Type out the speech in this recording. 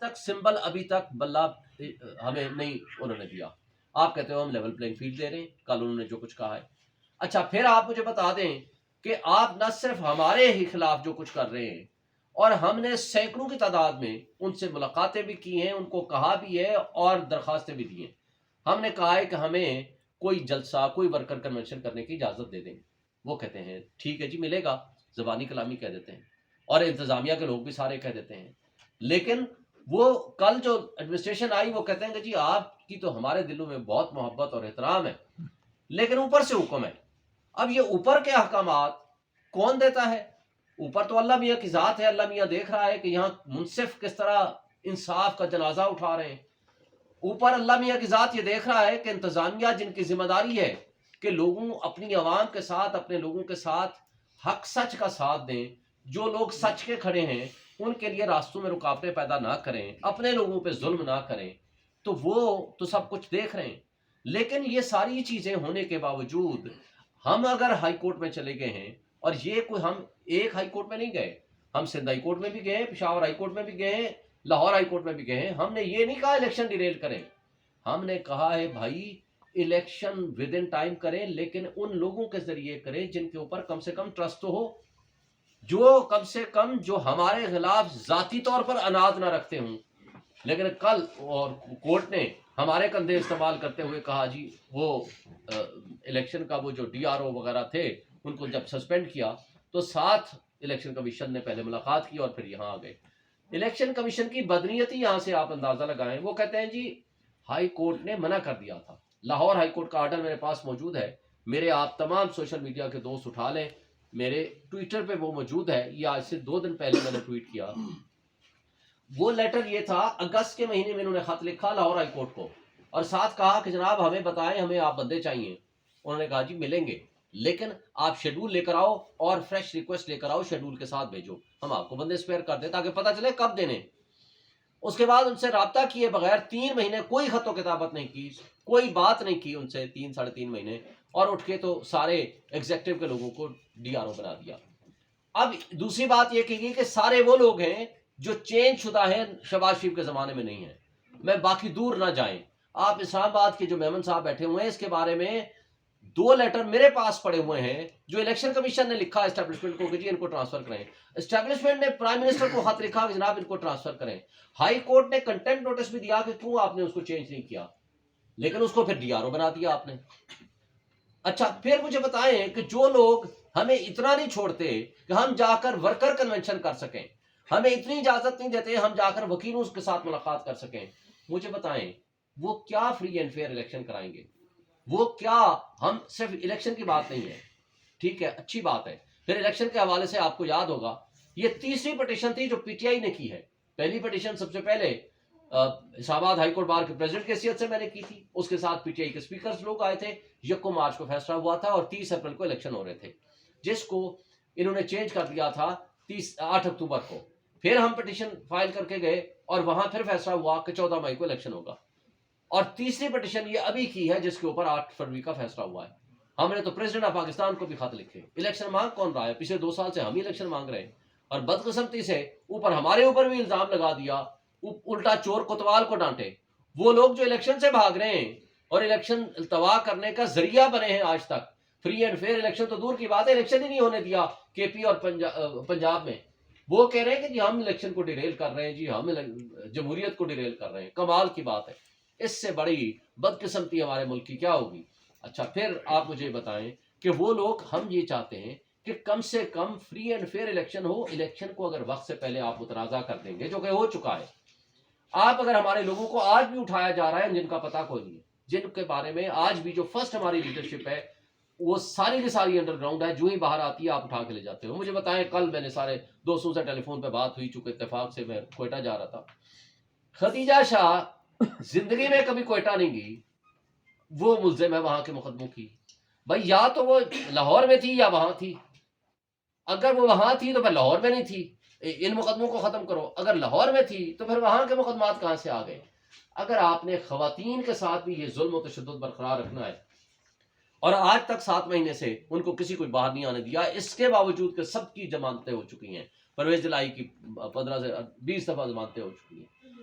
تک سمبل ابھی تک بلہ ہمیں نہیں انہوں نے دیا. آپ کہتے ہو ہم لیول پلینگ فیلڈ دے رہے ہیں, کل انہوں نے جو کچھ کہا ہے. اچھا پھر آپ مجھے بتا دیں کہ آپ نہ صرف ہمارے ہی خلاف جو کچھ کر رہے ہیں, اور ہم نے سینکڑوں کی تعداد میں ان سے ملاقاتیں بھی کی ہیں, ان کو کہا بھی ہے اور درخواستیں بھی دی ہیں. ہم نے کہا ہے کہ ہمیں کوئی جلسہ, کوئی ورکر کنونشن کرنے کی اجازت دے دیں. وہ کہتے ہیں ٹھیک ہے جی ملے گا, زبانی کلامی کہہ دیتے ہیں, اور انتظامیہ کے لوگ بھی سارے کہہ دیتے ہیں. لیکن وہ کل جو ایڈمنسٹریشن آئی وہ کہتے ہیں کہ جی آپ کی تو ہمارے دلوں میں بہت محبت اور احترام ہے, لیکن اوپر سے حکم ہے. اب یہ اوپر کے احکامات کون دیتا ہے؟ اوپر تو اللہ میاں کی ذات ہے. اللہ میاں دیکھ رہا ہے کہ یہاں منصف کس طرح انصاف کا جنازہ اٹھا رہے ہیں. اوپر اللہ میاں کی ذات یہ دیکھ رہا ہے کہ انتظامیہ جن کی ذمہ داری ہے کہ لوگوں اپنی عوام کے ساتھ, اپنے لوگوں کے ساتھ حق سچ کا ساتھ دیں, جو لوگ سچ کے کھڑے ہیں ان کے لیے راستوں میں رکاوٹیں پیدا نہ کریں, اپنے لوگوں پہ ظلم نہ کریں, تو وہ تو سب کچھ دیکھ رہے ہیں. لیکن یہ ساری چیزیں ہونے کے باوجود ہم اگر ہائی کورٹ میں چلے گئے ہیں, اور یہ کوئی ہم ایک ہائی کورٹ میں نہیں گئے, ہم سندھ ہائی کورٹ میں بھی گئے, پشاور ہائی کورٹ میں بھی گئے, لاہور ہائی کورٹ میں بھی گئے ہیں. ہم نے یہ نہیں کہا الیکشن ڈیریل کریں, ہم نے کہا ہے بھائی الیکشن ود ان ٹائم کریں, لیکن ان لوگوں کے ذریعے کریں جن کے اوپر کم سے کم ٹرسٹ تو ہو, جو کم سے کم جو ہمارے خلاف ذاتی طور پر اناد نہ رکھتے ہوں. لیکن کل اور کورٹ نے ہمارے کندھے استعمال کرتے ہوئے کہا جی وہ الیکشن کا وہ جو ڈی آر او وغیرہ تھے ان کو جب سسپینڈ کیا تو ساتھ الیکشن کمیشن نے پہلے ملاقات کی اور پھر یہاں آ گئے. الیکشن کمیشن کی بدنیتی یہاں سے آپ اندازہ لگائیں. وہ کہتے ہیں جی ہائی کورٹ نے منع کر دیا تھا. لاہور ہائی کورٹ کا آرڈر میرے پاس موجود ہے, میرے آپ تمام سوشل میڈیا کے دوست اٹھا لیں, میرے ٹویٹر پہ وہ موجود ہے. یہ آج سے 2 دن پہلے میں نے ٹویٹ کیا. وہ لیٹر یہ تھا, اگست کے مہینے میں انہوں نے خط لکھا لاہور ہائی کورٹ کو, اور ساتھ کہا کہ جناب ہمیں بتائیں, ہمیں آپ بندے چاہیے. انہوں نے کہا جی ملیں گے, لیکن آپ شیڈول لے کر آؤ اور فریش ریکویسٹ لے کر آؤ, شیڈول کے ساتھ بھیجو, ہم آپ کو بندے اسپیئر کر دیں تاکہ پتہ چلے کب دینے. اس کے بعد ان سے رابطہ کیے بغیر 3 مہینے کوئی خط و کتابت نہیں کی, کوئی بات نہیں کی ان سے 3 ساڑھے 3 مہینے, اور اٹھ کے تو سارے ایگزیکٹو کے لوگوں کو ڈی آر او بنا دیا. اب دوسری بات یہ کی گئی کہ سارے وہ لوگ ہیں جو چینج شدہ ہیں, شہباز شریف کے زمانے میں نہیں ہیں. میں باقی دور نہ جائیں, آپ اسلام آباد کے جو میمن صاحب بیٹھے ہوئے ہیں اس کے بارے میں 2 لیٹر میرے پاس پڑے ہوئے ہیں جو الیکشن کمیشن نے لکھا اسٹیبلشمنٹ کو کہ جی ان کو ٹرانسفر کریں. اسٹیبلشمنٹ نے پرائم منسٹر کو خط لکھا کہ جناب ان کو ٹرانسفر کریں. ہائی کورٹ نے کنٹمپٹ نوٹس بھی دیا کہ کیوں آپ نے اس کو چینج نہیں کیا, لیکن اس کو پھر ڈی آر او بنا دیا آپ نے. اچھا پھر مجھے بتائیں کہ جو لوگ ہمیں اتنا نہیں چھوڑتے کہ ہم جا کر ورکر کنونشن کر سکیں, ہمیں اتنی اجازت نہیں دیتے ہم جا کر وکیلوں کے ساتھ ملاقات کر سکیں, مجھے بتائیں وہ کیا فری اینڈ فیئر الیکشن کرائیں گے؟ وہ کیا؟ ہم صرف الیکشن کی بات نہیں ہے, ٹھیک ہے اچھی بات ہے. پھر الیکشن کے حوالے سے آپ کو یاد ہوگا یہ 3ری پٹیشن تھی جو پی ٹی آئی نے کی ہے. پہلی پٹیشن سب سے پہلے اسلام آباد ہائی کورٹ بار کے پریزیڈنٹ کی حیثیت سے میں نے کی تھی, اس کے ساتھ پی ٹی آئی کے اسپیکرز لوگ آئے تھے. 1 مارچ کو فیصلہ ہوا تھا اور 30 اپریل کو الیکشن ہو رہے تھے, جس کو انہوں نے چینج کر دیا تھا 8 اکتوبر کو. پھر ہم پٹیشن فائل کر کے گئے اور وہاں پھر فیصلہ ہوا کہ 14 مئی کو الیکشن ہوگا. اور 3ری پٹیشن یہ ابھی کی ہے جس کے اوپر 8 فروری کا فیصلہ ہوا ہے. ہم نے تو پریزیڈنٹ آف پاکستان کو بھی خط لکھے. الیکشن مانگ کون رہا ہے؟ پچھلے 2 سال سے ہم ہی الیکشن مانگ رہے ہیں, اور بدقسمتی سے اوپر ہمارے اوپر بھی الزام لگا دیا, الٹا چور کوتوال کو ڈانٹے. وہ لوگ جو الیکشن سے بھاگ رہے ہیں اور الیکشن التوا کرنے کا ذریعہ بنے ہیں آج تک, فری اینڈ فیئر الیکشن تو دور کی بات ہے, الیکشن ہی نہیں ہونے دیا کے پی اور پنجاب میں. وہ کہہ رہے ہیں کہ جی ہم الیکشن کو ڈیریل کر رہے ہیں, جی ہم جمہوریت کو ڈیریل کر رہے ہیں. کمال کی بات ہے, اس سے بڑی بدقسمتی ہمارے ملک کی کیا ہوگی؟ اچھا پھر آپ مجھے بتائیں کہ وہ لوگ, ہم یہ چاہتے ہیں کہ کم سے کم فری اینڈ فیئر الیکشن ہو. الیکشن کو اگر وقت سے پہلے آپ متنازع کر دیں گے, جو کہ ہو چکا ہے, آپ اگر ہمارے لوگوں کو آج بھی اٹھایا جا رہا ہے جن کا پتہ کوئی نہیں ہے, جن کے بارے میں آج بھی جو فرسٹ ہماری لیڈرشپ ہے وہ ساری کی ساری انڈر گراؤنڈ ہے, جو ہی باہر آتی ہے آپ اٹھا کے لے جاتے ہو. مجھے بتائیں, کل میں نے سارے دوستوں سے ٹیلی فون پہ بات ہوئی, چونکہ اتفاق سے میں کوئٹہ جا رہا تھا. خدیجہ شاہ زندگی میں کبھی کوئٹہ نہیں گئی, وہ ملزم ہے وہاں کے مقدموں کی. بھائی یا تو وہ لاہور میں تھی یا وہاں تھی. اگر وہ وہاں تھی تو پھر لاہور میں نہیں تھی, ان مقدموں کو ختم کرو. اگر لاہور میں تھی تو پھر وہاں کے مقدمات کہاں سے آ گئے؟ اگر آپ نے خواتین کے ساتھ بھی یہ ظلم و تشدد برقرار رکھنا ہے, اور آج تک 7 مہینے سے ان کو کسی کو باہر نہیں آنے دیا, اس کے باوجود کہ سب کی ضمانتیں ہو چکی ہیں, پرویز الہی کی 15 سے 20 دفعہ ضمانتیں ہو چکی ہیں,